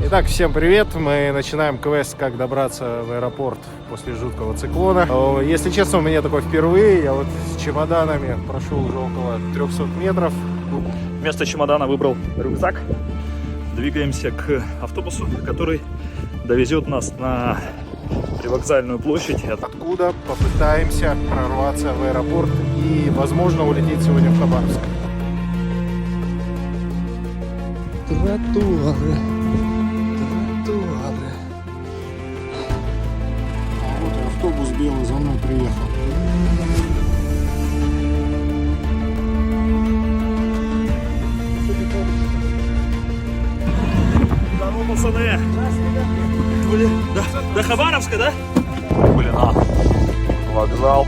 Итак, всем привет! Мы начинаем квест «Как добраться в аэропорт после жуткого циклона». Если честно, у меня такое впервые. Я вот с чемоданами прошел уже около 300 метров. Вместо чемодана выбрал рюкзак. Двигаемся к автобусу, который довезет нас на привокзальную площадь. Откуда попытаемся прорваться в аэропорт и, возможно, улететь сегодня в Хабаровск. Тротуары. А вот и автобус белый за мной приехал. Здорово, пацаны! Блин, до Хабаровска, да? Блин, вокзал.